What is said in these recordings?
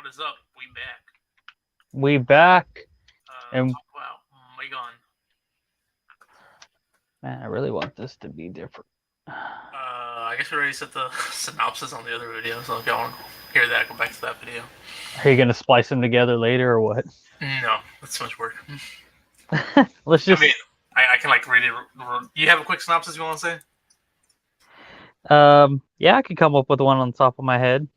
is up? We back. We back, and Talk about M3gan. man, I really want this to be different. I guess we already set the synopsis on the other video, so if y'all want to hear that, go back to that video. Are you gonna splice them together later or what? No, that's too much work. Let's I just. mean, I can like read it. You have a quick synopsis you want to say? Yeah, I could come up with one on top of my head.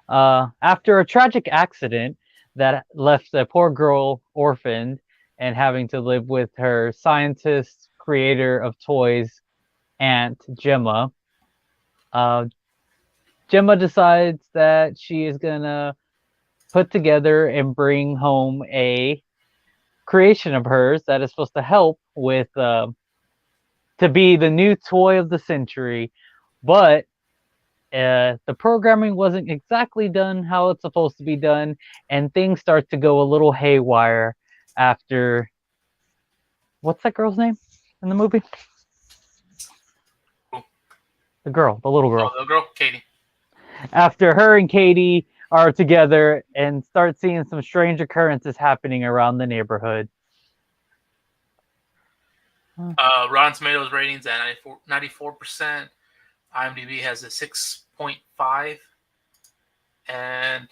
After a tragic accident that left a poor girl orphaned and having to live with her scientist, creator of toys, Aunt Gemma, uh, Gemma decides that she is gonna put together and bring home a creation of hers that is supposed to help with to be the new toy of the century, but the programming wasn't exactly done how it's supposed to be done, and things start to go a little haywire after. What's that girl's name in the movie? Cool. The girl, the little girl. Oh, the girl, Katie. After her and Katie are together and start seeing some strange occurrences happening around the neighborhood. Rotten Tomatoes ratings at 94%. IMDb has a 6.5. And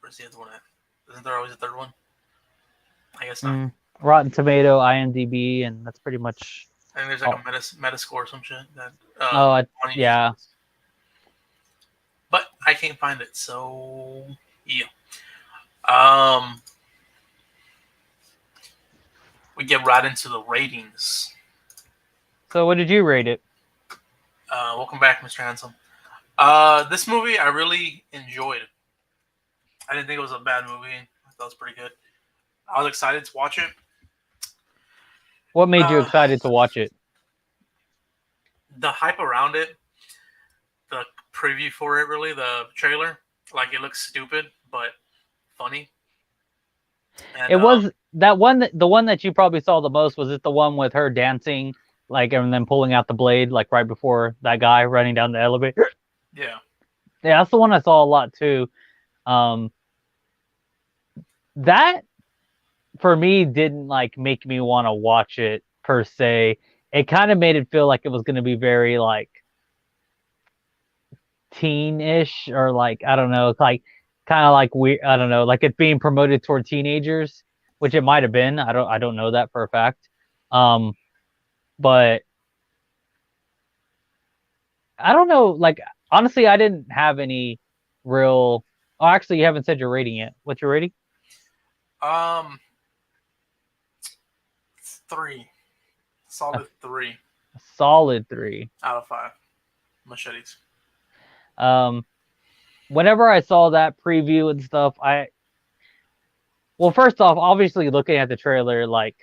where's the other one at? Isn't there always a third one? I guess not. Rotten Tomato, IMDb, and that's pretty much. I think there's like a meta score or some shit. That, yeah. But I can't find it, so yeah. We get right into the ratings. So what did you rate it? Welcome back, Mr. Handsome. This movie I really enjoyed. I didn't think it was a bad movie. I thought it was pretty good. I was excited to watch it. What made you excited to watch it? The hype around it, the preview for it, really, the trailer. Like, it looks stupid, but funny. And, it was that one. The one that you probably saw the most, was it the one with her dancing, like, and then pulling out the blade, like right before that guy running down the elevator? Yeah. Yeah, that's the one I saw a lot too. That for me didn't like make me want to watch it per se. It kind of made it feel like it was going to be very like teen-ish, or like, I don't know, like kind of like weird. I don't know, like it's being promoted toward teenagers, which it might have been. I don't know that for a fact. But I don't know. Like, honestly, I didn't have any real. Oh, actually, you haven't said your rating yet. What's your rating? 3. Solid 3. A solid 3 out of 5 machetes. Whenever I saw that preview and stuff, well, first off, obviously looking at the trailer, like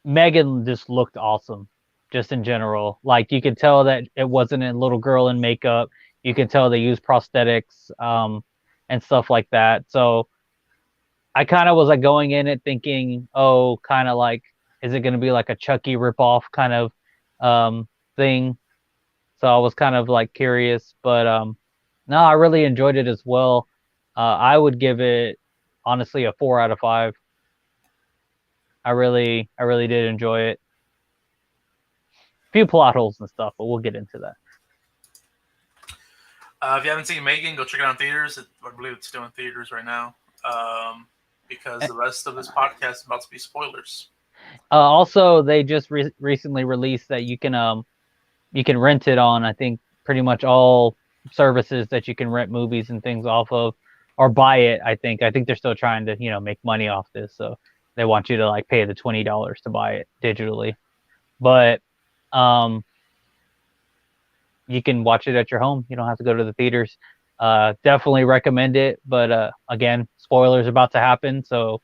M3gan just looked awesome, just in general. Like, you could tell that it wasn't a little girl in makeup. You can tell they used prosthetics and stuff like that. So I kind of was like going in it thinking, oh, kind of like, is it going to be like a Chucky ripoff kind of thing? So I was kind of like curious, but no, I really enjoyed it as well. I would give it honestly a 4 out of 5. I really did enjoy it. A few plot holes and stuff, but we'll get into that. If you haven't seen M3gan, go check it out in theaters. I believe it's still in theaters right now. Because the rest of this podcast is about to be spoilers. Also, they just recently released that you can rent it on, I think, pretty much all services that you can rent movies and things off of, or buy it. I think they're still trying to make money off this, so they want you to like pay the $20 to buy it digitally. But you can watch it at your home. You don't have to go to the theaters. Definitely recommend it. But again, spoilers about to happen, so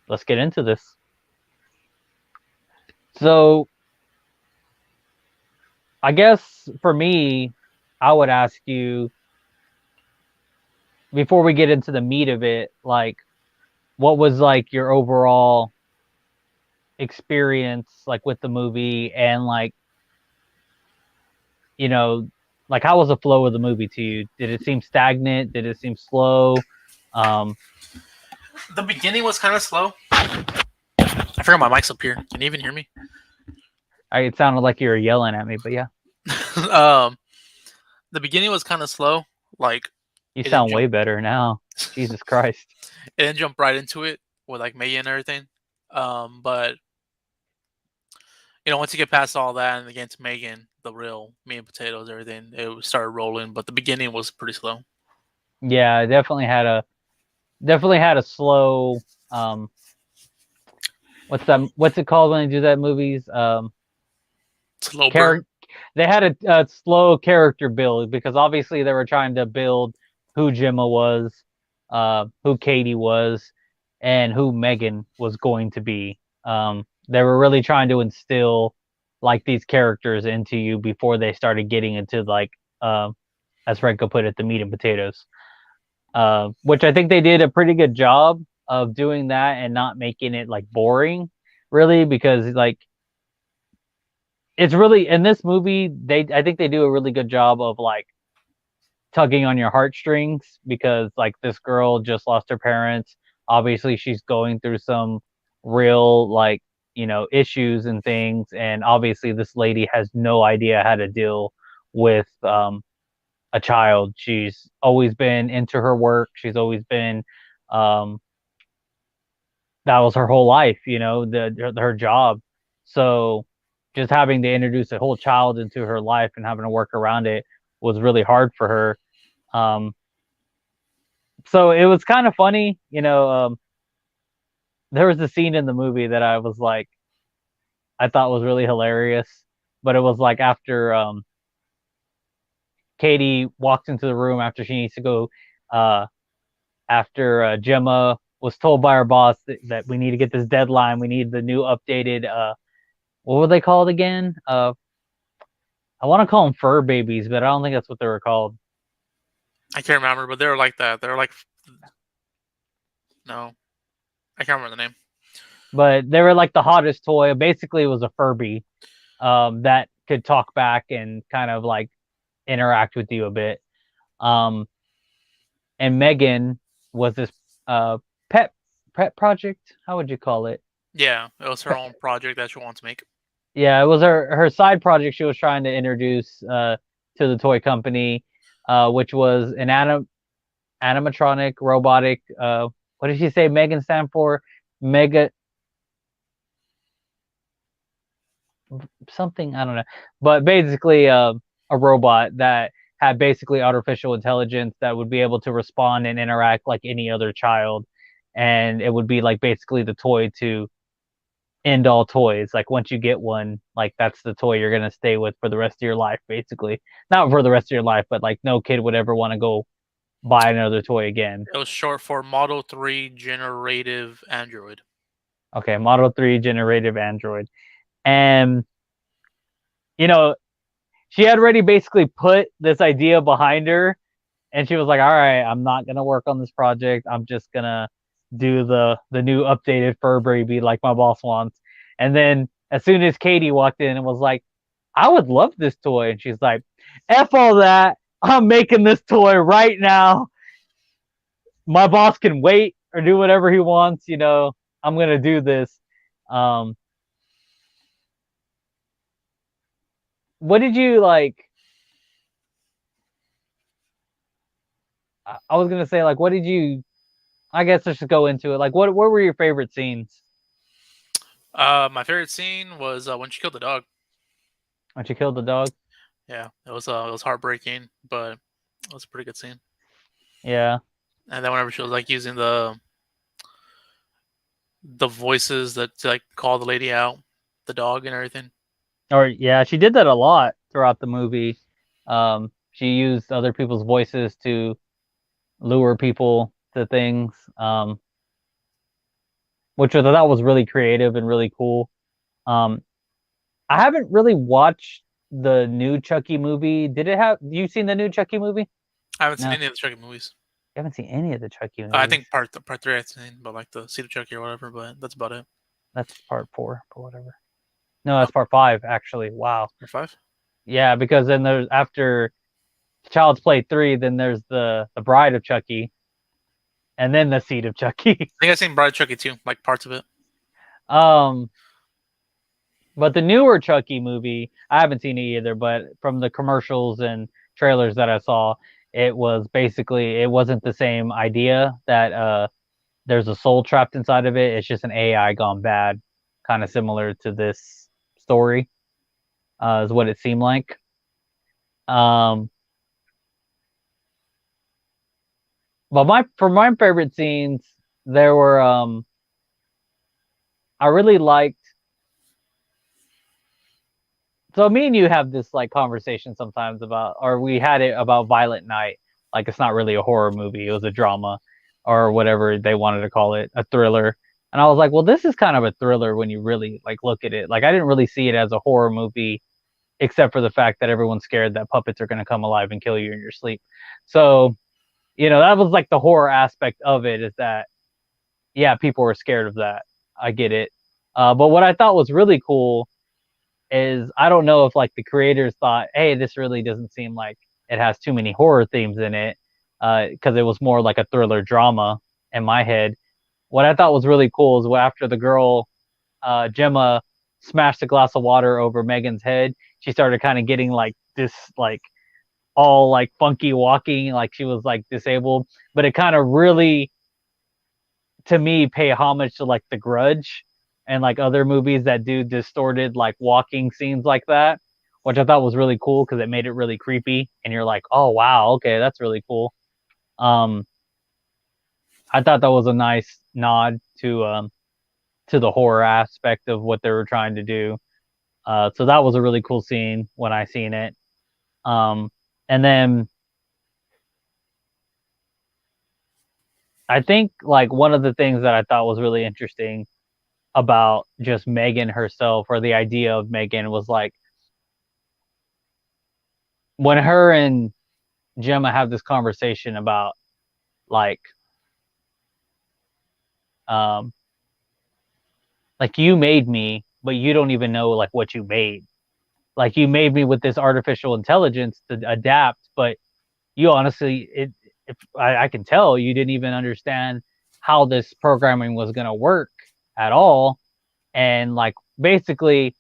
let's get into this. So I guess for me, I would ask you, before we get into the meat of it, like, what was like your overall experience like with the movie, and like, Like, how was the flow of the movie to you? Did it seem stagnant? Did it seem slow? Um, The beginning was kind of slow. I forgot my mic's up here. Can you even hear me? it sounded like you were yelling at me, but yeah, um, the beginning was kind of slow. Like you it didn't sound jump. way better now. Jesus Christ. It didn't jump right into it with like Megan and everything. But once you get past all that and get to Megan, the real meat and potatoes, everything, it started rolling. But the beginning was pretty slow. Yeah, it definitely had a slow what's it called when they do that movies? Slow burn. Character they had a slow character build because obviously they were trying to build who Gemma was, who Katie was, and who Megan was going to be. They were really trying to instill like these characters into you before they started getting into like as Franco put it, the meat and potatoes. Which I think they did a pretty good job of doing that and not making it like boring, really, because like it's really in this movie I think they do a really good job of like tugging on your heartstrings because like this girl just lost her parents. Obviously, she's going through some real like issues and things, and obviously this lady has no idea how to deal with a child. She's always been into her work. She's always been um, that was her whole life, her job. So just having to introduce a whole child into her life and having to work around it was really hard for her. Um, so it was kind of funny, there was a scene in the movie that I thought was really hilarious, but it was like after Katie walks into the room after she needs to go uh, after Gemma was told by her boss that we need to get this deadline. We need the new updated what were they called again? I want to call them fur babies, but I don't think that's what they were called. I can't remember, but they were like that. They were like, no, I can't remember the name. But they were like the hottest toy. Basically, it was a Furby that could talk back and kind of like interact with you a bit. Um, and Megan was this uh, pet pet project. How would you call it? Yeah, it was her own project that she wanted to make. Yeah, it was her side project she was trying to introduce to the toy company, which was an animatronic robotic. What did she say? Megan stand for mega something. I don't know, but basically a robot that had basically artificial intelligence that would be able to respond and interact like any other child, and it would be like basically the toy to end all toys. Like once you get one, like that's the toy you're gonna stay with for the rest of your life, basically. Not for the rest of your life, but like no kid would ever want to go buy another toy again. It was short for Model 3 Generative Android. Okay, Model 3 generative Android. And you know, she had already basically put this idea behind her and she was like, all right, I'm not gonna work on this project. I'm just gonna do the new updated fur baby like my boss wants. And then as soon as Katie walked in and was like, I would love this toy, and she's like, F all that. I'm making this toy right now. My boss can wait or do whatever he wants, I'm gonna do this. Um what did you like I was gonna say like what did you I guess let's just go into it. Like what were your favorite scenes My favorite scene was when she killed the dog. when she killed the dog? Yeah, it was heartbreaking, but it was a pretty good scene. Yeah. And then whenever she was like using the voices that to, like call the lady out, the dog and everything. Or yeah, she did that a lot throughout the movie. She used other people's voices to lure people to things, which I thought was really creative and really cool. Um, I haven't really watched the new Chucky movie. Did it have? You seen the new Chucky movie? I haven't seen No, any of the Chucky movies. I haven't seen any of the Chucky I movies. think part three I've seen, but like the Seed of Chucky or whatever. But that's about it. That's part 4, but whatever. No, Oh, that's part 5 actually. Wow. or five. Yeah, because then there's after. Child's Play 3, then there's the Bride of Chucky, and then the Seed of Chucky. I think I've seen Bride of Chucky too, like parts of it. um, but the newer Chucky movie, I haven't seen it either, but from the commercials and trailers that I saw, it was basically it wasn't the same idea that there's a soul trapped inside of it. It's just an AI gone bad, kind of similar to this story, is what it seemed like. Um, but my favorite scenes, there were I really liked. So me and you have this like conversation sometimes about, or we had it about Violent Night. Like it's not really a horror movie; it was a drama, or whatever they wanted to call it, a thriller. And I was like, well, this is kind of a thriller when you really like look at it. Like I didn't really see it as a horror movie, except for the fact that everyone's scared that puppets are going to come alive and kill you in your sleep. So that was like the horror aspect of it. Is that yeah, people were scared of that. I get it. But what I thought was really cool is I don't know if like the creators thought, hey, this really doesn't seem like it has too many horror themes in it, because it was more like a thriller drama in my head. What I thought was really cool is after the girl, Gemma, smashed a glass of water over Megan's head, she started kind of getting like this, like all like funky walking, like she was like disabled. But it kind of really, to me, pay homage to like The Grudge and like other movies that do distorted like walking scenes like that, which I thought was really cool because it made it really creepy and you're like, oh wow, okay, that's really cool. um I thought that was a nice nod to the horror aspect of what they were trying to do. So that was a really cool scene when I seen it. And then I think like one of the things that I thought was really interesting about just Megan herself, or the idea of Megan, was like when her and Gemma have this conversation about like um like you made me, but you don't even know like what you made. Like you made me with this artificial intelligence to adapt, but you honestly, if I can tell you didn't even understand how this programming was gonna work at all. And like basically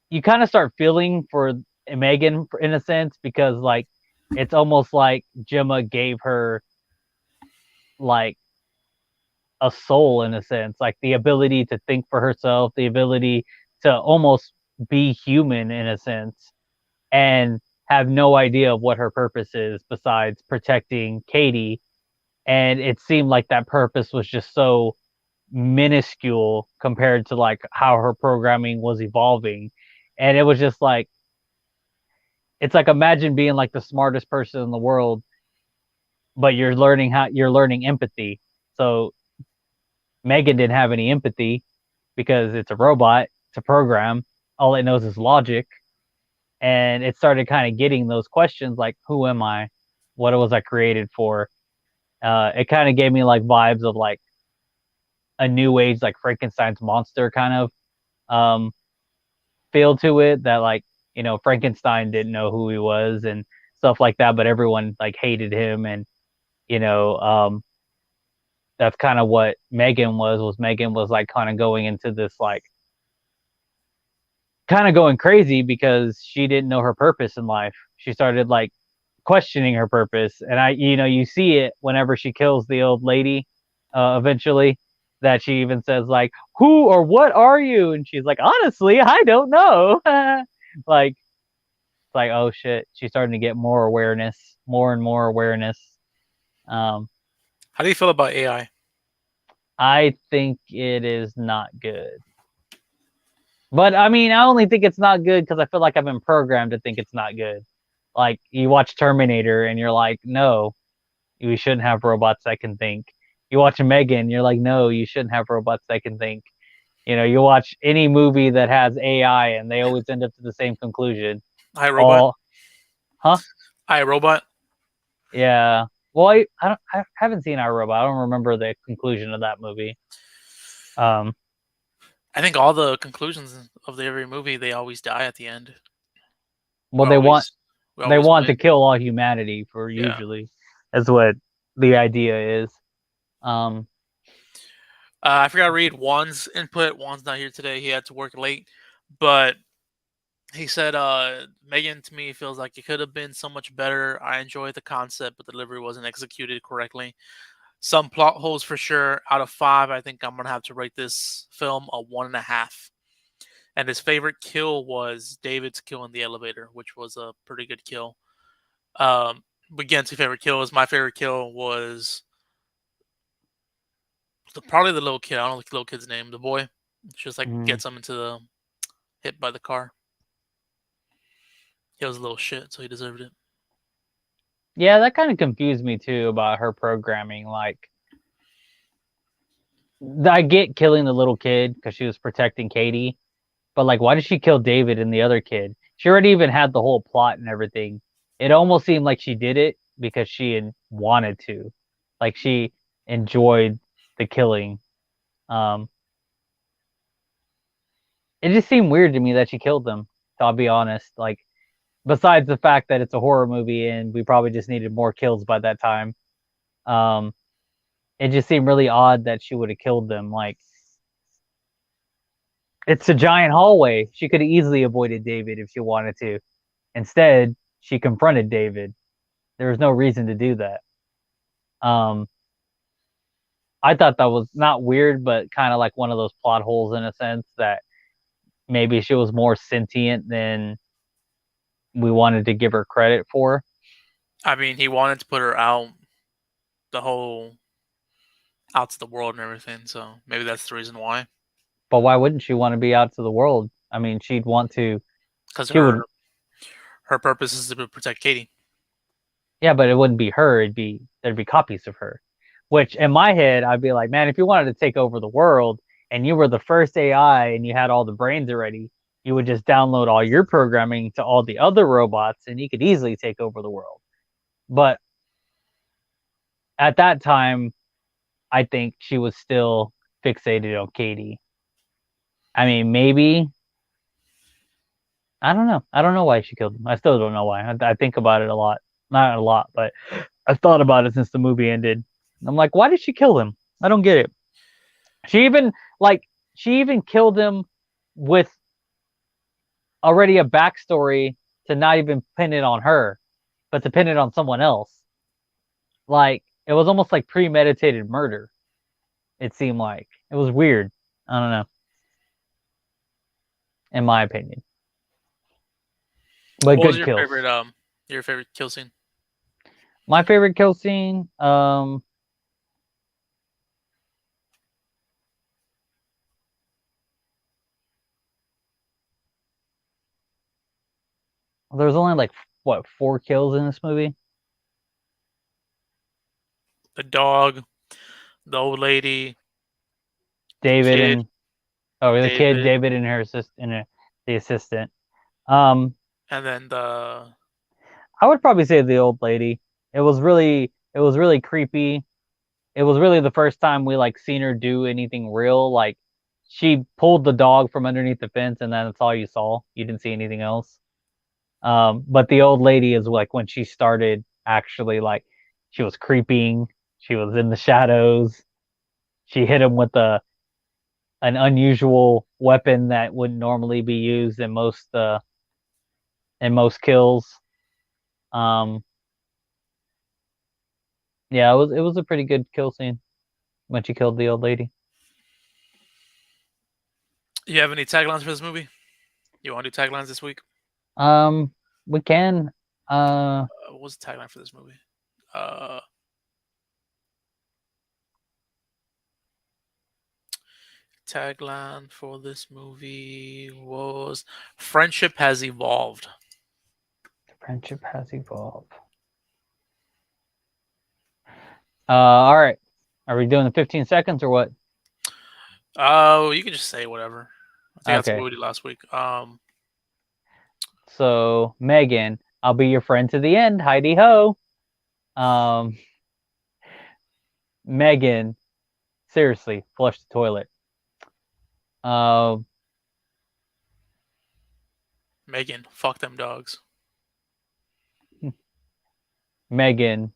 you kind of start feeling for Megan in a sense, because like it's almost like Gemma gave her like a soul in a sense, like the ability to think for herself, the ability to almost be human in a sense, and have no idea of what her purpose is besides protecting Katie. And it seemed like that purpose was just so minuscule compared to like how her programming was evolving. And it was just like, it's like imagine being like the smartest person in the world, but you're learning empathy. So Megan didn't have any empathy because it's a robot, it's a program. All it knows is logic. And it started kind of getting those questions like, who am I? What was I created for? It kind of gave me like vibes of like a new age, like Frankenstein's monster kind of feel to it, that like, Frankenstein didn't know who he was and stuff like that, but everyone like hated him. And, you know, that's kind of what Megan was like kind of going into this like kind of going crazy because she didn't know her purpose in life. She started like questioning her purpose. And you see it whenever she kills the old lady, eventually, that she even says like, who or what are you? And she's like, honestly, I don't know. Like, it's like, oh shit, she's starting to get more awareness, more and more awareness. Um, How do you feel about AI? I think it is not good. But I mean, I only think it's not good because I feel like I've been programmed to think it's not good. Like you watch Terminator and you're like, no, we shouldn't have robots that can think. You watch Megan, you're like, no, you shouldn't have robots that can think. You watch any movie that has AI and they always end up to the same conclusion. I Robot. All, huh? I Robot. Yeah. Well, I haven't seen iRobot. I don't remember the conclusion of that movie. Um, I think all the conclusions of every movie, they always die at the end. well, they want Always. We They always want to win. kill all humanity for Yeah. usually is what the idea is. Um, I forgot to read Juan's input. Juan's not here today. He had to work late, but he said, Megan to me feels like it could have been so much better. I enjoyed the concept, but the delivery wasn't executed correctly. Some plot holes for sure. Out of five, I think I'm gonna have to rate this film a 1.5. And his favorite kill was David's kill in the elevator, which was a pretty good kill. Again, two favorite kills. My favorite kill was probably the little kid. I don't know the little kid's name. The boy, just like mm. gets him into the hit by the car. He was a little shit, so he deserved it. Yeah, that kind of confused me too about her programming. Like, I get killing the little kid because she was protecting Katie, but like, why did she kill David and the other kid? She already even had the whole plot and everything. It almost seemed like she did it because she wanted to, like she enjoyed the killing. Um, it just seemed weird to me that she killed them. I'll be honest. Like, besides the fact that it's a horror movie and we probably just needed more kills by that time, um, it just seemed really odd that she would have killed them. Like, it's a giant hallway. She could have easily avoided David if she wanted to. Instead, she confronted David. There was no reason to do that. Um, I thought that was not weird, but kind of like one of those plot holes in a sense that maybe she was more sentient than we wanted to give her credit for. I mean, he wanted to put her out, the whole out to the world and everything. So maybe that's the reason why. But why wouldn't she want to be out to the world? I mean, she'd want to. Because She would. her purpose is to protect Katie. Yeah, but it wouldn't be her. It'd be there'd be copies of her. Which in my head, I'd be like, man, if you wanted to take over the world and you were the first AI and you had all the brains already, you would just download all your programming to all the other robots and you could easily take over the world. But at that time, I think she was still fixated on Katie. I mean, maybe I don't know. I don't know why she killed him. I still don't know why. I think about it a lot. Not a lot, but I've thought about it since the movie ended. I'm like, why did she kill him? I don't get it. She even like she even killed him with already a backstory to not even pin it on her, but to pin it on someone else. Like it was almost like premeditated murder. It seemed like it was weird. I don't know, in my opinion, but What was good kills. your favorite kill scene? My favorite kill scene. There's only like what 4 kills in this movie. The dog, the old lady, the David kid, and the kid, David, David and her the assistant. Um, and then the I would probably say the old lady. It was really creepy. It was really the first time we like seen her do anything real. Like she pulled the dog from underneath the fence, and then that's all you saw. You didn't see anything else. But the old lady is like when she started actually like she was creeping. She was in the shadows. She hit him with an unusual weapon that wouldn't normally be used in most kills. Um, yeah, it was a pretty good kill scene when she killed the old lady. You have any taglines for this movie? You want to do taglines this week? Um, we can. What was the tagline for this movie? Uh, Tagline for this movie was "Friendship has evolved." Friendship has evolved. All right. Are we doing the 15 seconds or what? Oh, you can just say whatever. I think that's what Okay. we did last week. So Megan, I'll be your friend to the end. Heidi ho. Um, Megan, seriously, flush the toilet. Um, Megan, fuck them dogs. Megan,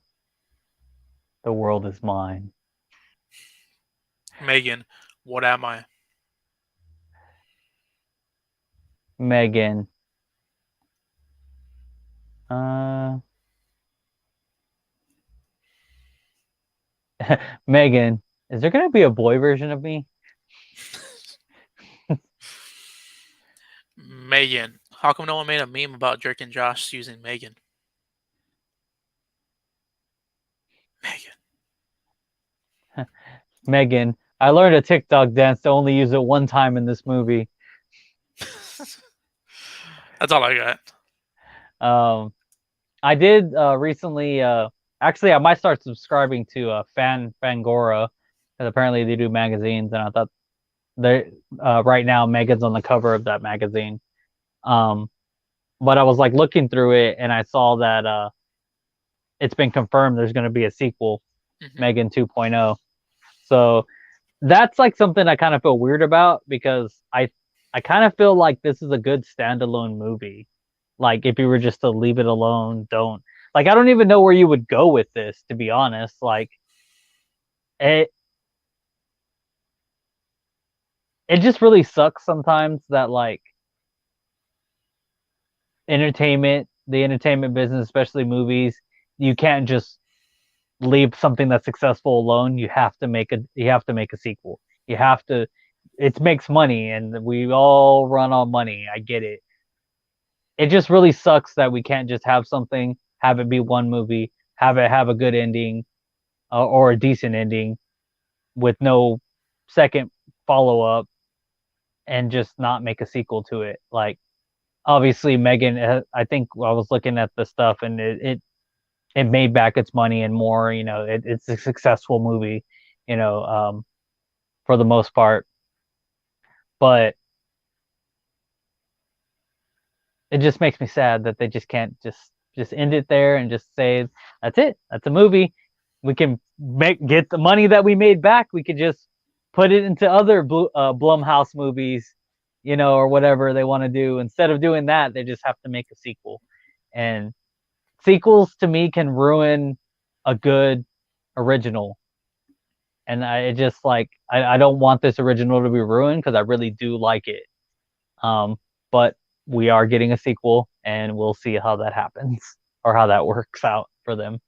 the world is mine. Megan, what am I? Megan, uh, Megan, is there gonna be a boy version of me? Megan. How come no one made a meme about Drake and Josh using Megan? Megan. Megan, I learned a TikTok dance to only use it one time in this movie. That's all I got. Um, I did recently. Actually, I might start subscribing to Fangora because apparently they do magazines, and I thought they right now Megan's on the cover of that magazine. Um, but I was like looking through it, and I saw that it's been confirmed there's going to be a sequel, Hmm. Megan 2.0. So that's like something I kind of feel weird about because I kind of feel like this is a good standalone movie. Like if you were just to leave it alone, don't like I don't even know where you would go with this, to be honest. Like it it just really sucks sometimes that like the entertainment business, especially movies, you can't just leave something that's successful alone. You have to make a sequel. You have to it makes money and we all run on money. I get it. It just really sucks that we can't just have something, have it be one movie, have it have a good ending or a decent ending with no second follow up and just not make a sequel to it. Like obviously Megan, I think I was looking at the stuff and it made back its money and more. You know, it's a successful movie. You know, for the most part, but it just makes me sad that they just can't just end it there and just say that's it. That's a movie. We can get the money that we made back. We could just put it into other Blumhouse movies, you know, or whatever they want to do. Instead of doing that, they just have to make a sequel. And sequels to me can ruin a good original. And I just like I don't want this original to be ruined because I really do like it. But we are getting a sequel, and we'll see how that happens or how that works out for them.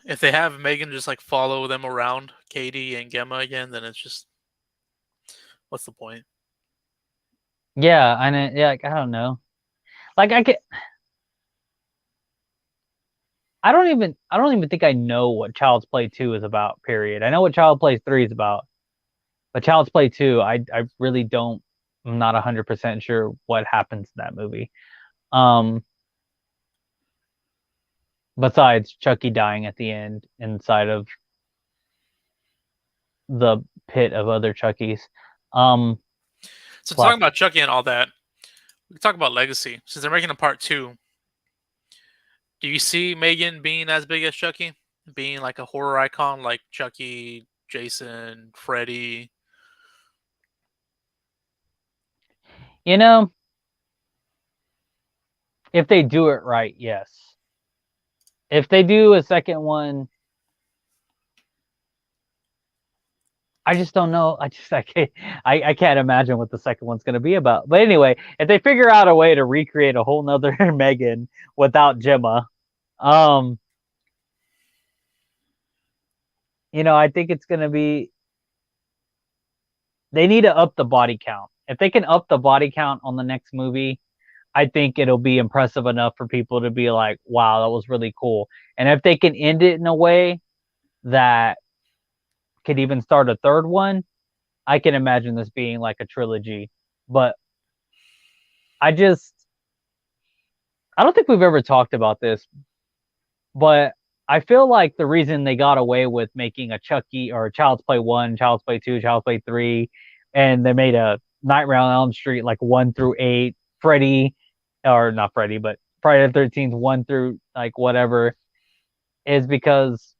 If they have Megan just like follow them around, Katie and Gemma again, then it's just what's the point? Yeah, yeah, like, I don't know. Like I don't even think I know what Child's Play 2 is about, period. I know what Child Play 3 is about, but Child's Play 2, I really don't I'm not 100% sure what happens in that movie. Um besides Chucky dying at the end inside of the pit of other Chuckies. Um So talking but about Chucky and all that, we can talk about Legacy. Since they're making a part two, do you see Megan being as big as Chucky? Being like a horror icon like Chucky, Jason, Freddy? you know, if they do it right, yes. If they do a second one, I just don't know. I can't imagine what the second one's gonna be about. But anyway, if they figure out a way to recreate a whole nother Megan without Gemma, um, I think it's gonna be they need to up the body count. If they can up the body count on the next movie, I think it'll be impressive enough for people to be like, wow, that was really cool. And if they can end it in a way that could even start a third one, I can imagine this being like a trilogy. But I just I don't think we've ever talked about this, but I feel like the reason they got away with making a Chucky or Child's Play 1, Child's Play 2, Child's Play 3, and they made a Nightmare on Elm Street like 1 through 8, Freddy, or not Freddy, but Friday the 13th 1 through like whatever, is because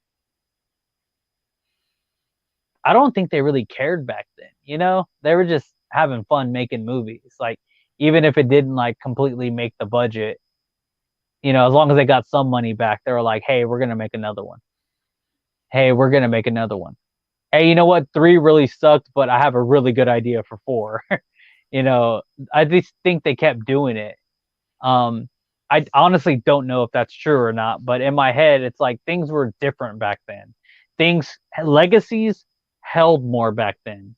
I don't think they really cared back then. You know, they were just having fun making movies. Like even if it didn't like completely make the budget, As long as they got some money back, they were like, "Hey, we're gonna make another one. Hey, we're gonna make another one. Hey, you know what? Three really sucked, but I have a really good idea for four." you know, I just think they kept doing it. Um, I honestly don't know if that's true or not, but in my head, it's like things were different back then. Things legacies held more back then.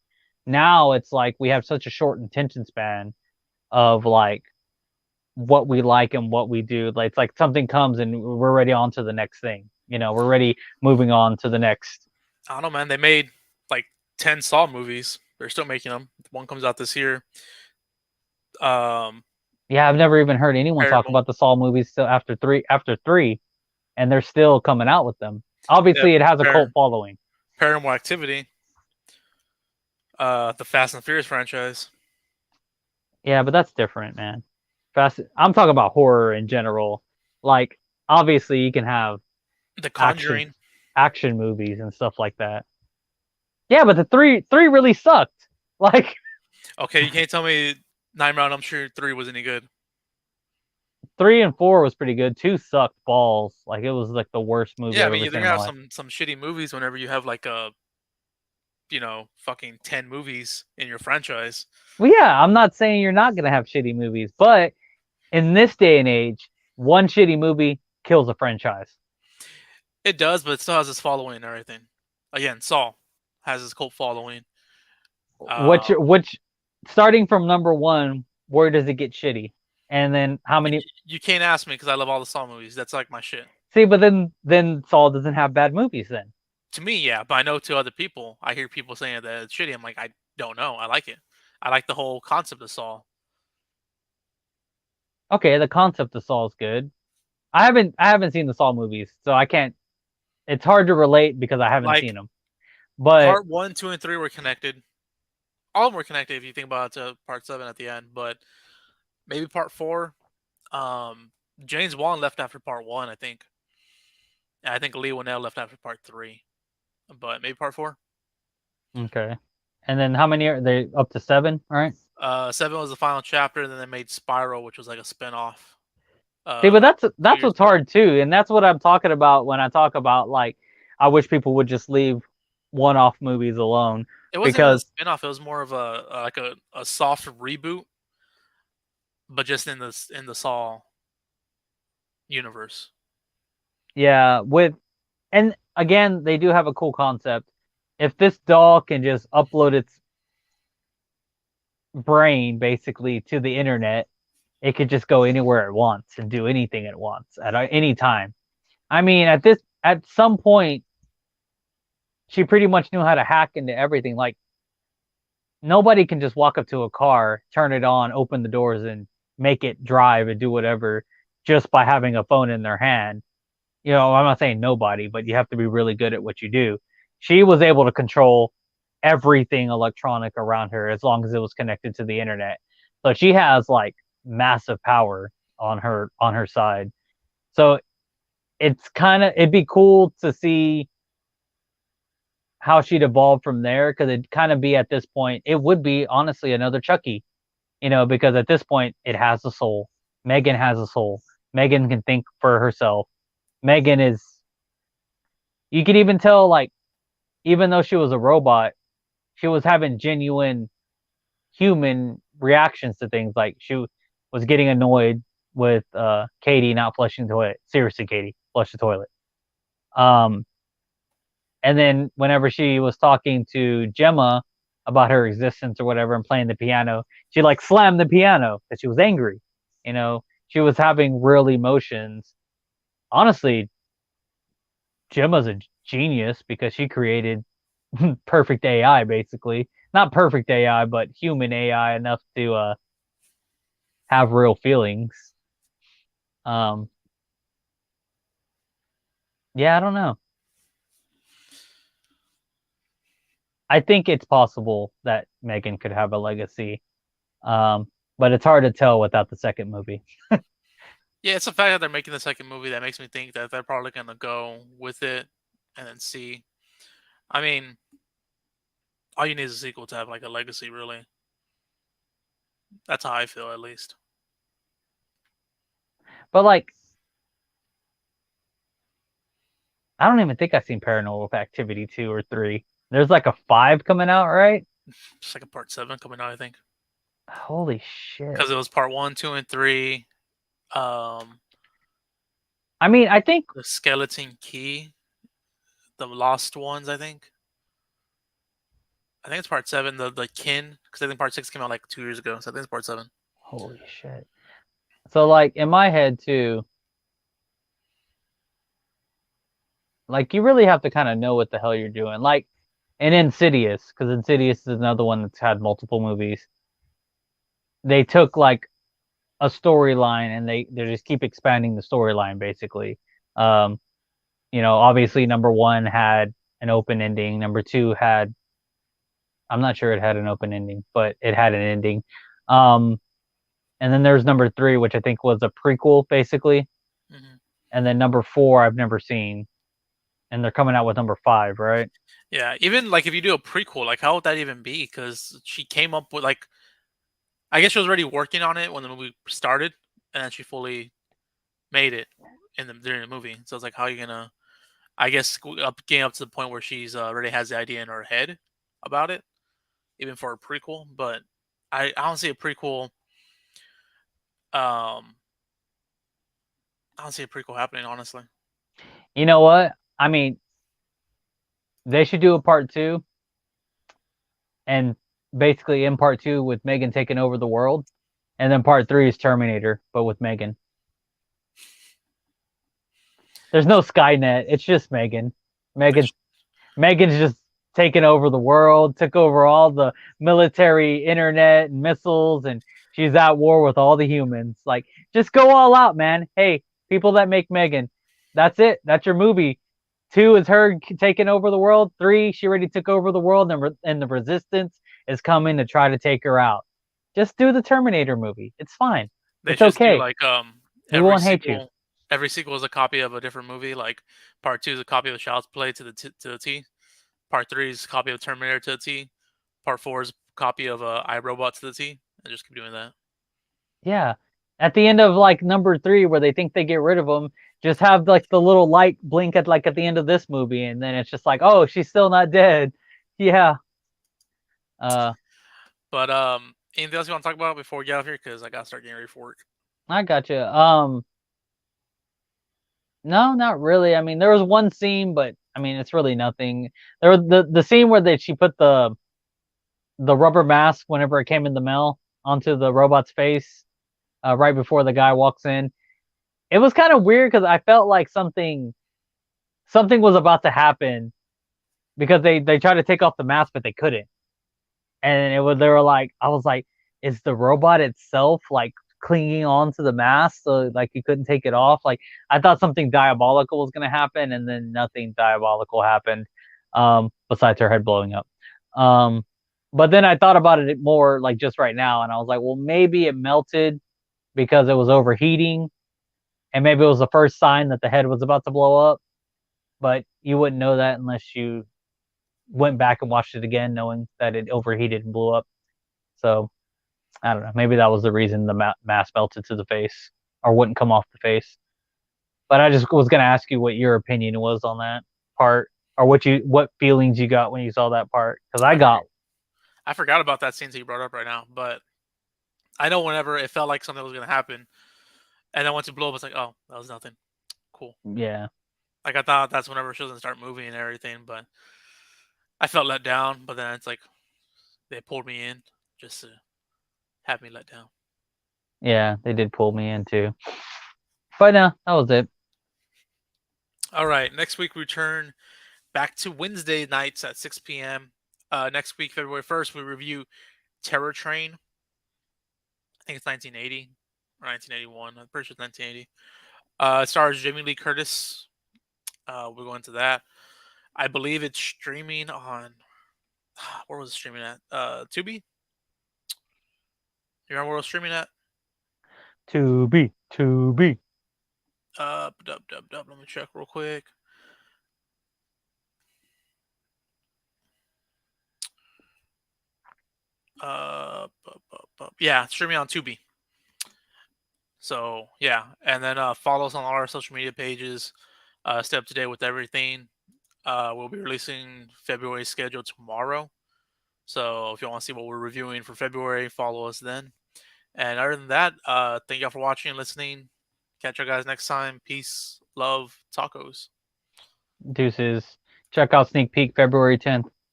Now it's like we have such a short attention span of like what we like and what we do. Like it's like something comes and we're already on to the next thing. We're already moving on to the next. I don't know, man. They made like 10 Saw movies. They're still making them. One comes out this year. Um, Yeah, I've never even heard anyone talk Paranormal, about the Saw movies still after three, and they're still coming out with them. yeah, Obviously, it has a cult following. Paranormal Activity, the Fast and Furious franchise, Yeah, but that's different, man. Fast. I'm talking about horror in general. Like, obviously, you can have The action, Conjuring. action movies and stuff like that. Yeah, but the three really sucked. Like, Okay, you can't tell me Nightmare on Elm Street 3 was any good. 3 and 4 was pretty good. Two sucked balls. Like, it was like the worst movie Yeah, I I've mean, ever you're seen gonna in my have life. some shitty movies whenever you have like fucking 10 movies in your franchise. Well, yeah, I'm not saying you're not gonna have shitty movies, but in this day and age, one shitty movie kills a franchise. It does, but it still has its following and everything. Again, Saw has its cult following. Which Uh, which starting from number one, where does it get shitty? And then how many? you can't ask me because I love all the Saw movies. That's like my shit. See, but then Saul doesn't have bad movies then. To me, yeah, but I know to other people, I hear people saying that it's shitty. I'm like, I don't know. I like it. I like the whole concept of Saw. Okay, the concept of Saul is good. I haven't seen the Saul movies, so I can't. It's hard to relate because I haven't Like seen them. But part one, two, and three were connected. All of them were connected if you think about it to part seven at the end. But maybe part four. Um, James Wan left after part one, I think. And I think Lee Winnell left after part three. But maybe part four. okay, and then how many are they? Up to seven, right? Seven was the final chapter, and then they made Spiral, which was like a spin-off. See, but About that's two that's years what's ago. hard too, and that's what I'm talking about when I talk about like I wish people would just leave one-off movies alone It wasn't even a because spin-off. It was more of a soft reboot, but just in the Saw universe. yeah, and again they do have a cool concept. If this doll can just upload its brain basically to the internet, it could just go anywhere it wants and do anything it wants at any time. I mean, at some point, she pretty much knew how to hack into everything. Like nobody can just walk up to a car, turn it on, open the doors, and make it drive and do whatever just by having a phone in their hand. I'm not saying nobody, but you have to be really good at what you do. She was able to control everything electronic around her as long as it was connected to the internet. So she has like massive power on her side. So it'd be cool to see how she'd evolve from there because it'd kind of be at this point, it would be honestly another Chucky, because at this point it has a soul. Megan has a soul. Megan can think for herself. Megan is, you can even tell, like, even though she was a robot, she was having genuine human reactions to things. Like she was getting annoyed with Katie not flushing the toilet. Seriously, Katie, flush the toilet. Um, and then whenever she was talking to Gemma about her existence or whatever and playing the piano, she like slammed the piano because she was angry. She was having real emotions. Honestly, Gemma's a genius because she created perfect AI, basically. Not perfect AI, but human AI enough to have real feelings. Um, yeah, I don't know. I think it's possible that Megan could have a legacy, but it's hard to tell without the second movie. Yeah, it's the fact that they're making the second movie that makes me think that they're probably gonna go with it and then see. I mean, all you need is a sequel to have like a legacy, really. That's how I feel, at least. But like, I don't even think I've seen Paranormal Activity 2 or 3. There's like a 5 coming out, right? Second part 7 coming out, I think, Holy shit. because it was part 1, 2, and 3. Um, I mean, I think, the Skeleton Key, the Lost Ones, I think. I think it's part 7. The Kin, because I think part 6 came out like 2 years ago, so I think it's part 7. holy shit. So, like, in my head, too, like, you really have to kind of know what the hell you're doing. Like, and Insidious, because Insidious is another one that's had multiple movies. They took, like, a storyline and they just keep expanding the storyline, basically. Um, obviously, number one had an open ending. Number two had, I'm not sure it had an open ending, but it had an ending. Um, and then there's number three, which I think was a prequel, basically. Hmm. And then number four, I've never seen. And they're coming out with number five, right? Yeah, even like if you do a prequel, like how would that even be? Because she came up with like, I guess she was already working on it when the movie started, and then she fully made it during the movie. So it's like, how are you gonna? I guess getting up to the point where she's already has the idea in her head about it, even for a prequel. But I don't see a prequel. Um, I don't see a prequel happening, honestly. You know what? I mean, they should do a part two, and basically in part two with Megan taking over the world, and then part three is Terminator, but with Megan. There's no Skynet. It's just Megan. Like, Megan Megan's just taken over the world, took over all the military, internet, and missiles, and she's at war with all the humans. Like, just go all out, man. Hey, people that make Megan, that's it. That's your movie. Two is her taking over the world. Three, she already took over the world, and the Resistance is coming to try to take her out. Just do the Terminator movie. It's fine. they It's should just do okay. like We won't hate you. every sequel is a copy of a different movie. Like part 2 is a copy of Child's Play to the T. Part 3 is a copy of Terminator to the T. Part 4 is a copy of iRobot to the T. And just keep doing that. Yeah. At the end of like number three, where they think they get rid of him, just have like the little light blink at like at the end of this movie, and then it's just like, oh, she's still not dead. Yeah. Uh, But anything else you want to talk about before we get off here? Because I gotta start getting ready for work. I gotcha. No, not really. I mean, there was one scene, but I mean, it's really nothing. There was the scene where she put the rubber mask whenever it came in the mail onto the robot's face, right before the guy walks in. It was kind of weird because I felt like something was about to happen because they tried to take off the mask, but they couldn't. And they were like, I was like, is the robot itself like clinging on to the mask so like you couldn't take it off? Like I thought something diabolical was gonna happen, and then nothing diabolical happened. Besides her head blowing up. Um, but then I thought about it more like just right now, and I was like, well, maybe it melted because it was overheating, and maybe it was the first sign that the head was about to blow up. But you wouldn't know that unless you went back and watched it again, knowing that it overheated and blew up. So I don't know. Maybe that was the reason the mask melted to the face or wouldn't come off the face. But I just was gonna ask you what your opinion was on that part, or what feelings you got when you saw that part. Because I I forgot. got, I forgot about that scene that you brought up right now. But I know whenever it felt like something was gonna happen, and then once it blew up, it's like, oh, that was nothing. Cool. yeah, Like I thought that's whenever she was gonna start moving and everything, but I felt let down. But then it's like they pulled me in just to have me let down. yeah, they did pull me in too. But no, that was it. All right, next week we return back to Wednesday nights at 6 p.m. Next week, February 1st, we review Terror Train. I think it's 1980 or 1981. I'm pretty sure it's 1980. It stars Jamie Lee Curtis. We'll go into that. I believe it's streaming on. Where was it streaming at? Tubi. You remember where it was streaming at? To be. Let me check real quick. Yeah, streaming on Tubi. So yeah, and then follow us on all our social media pages. Stay up to date with everything. We'll be releasing February schedule tomorrow. So if you want to see what we're reviewing for February, follow us then. And other than that, thank y'all for watching and listening. Catch you guys next time. Peace, love, tacos. Deuces. Check out Sneak Peek February 10th.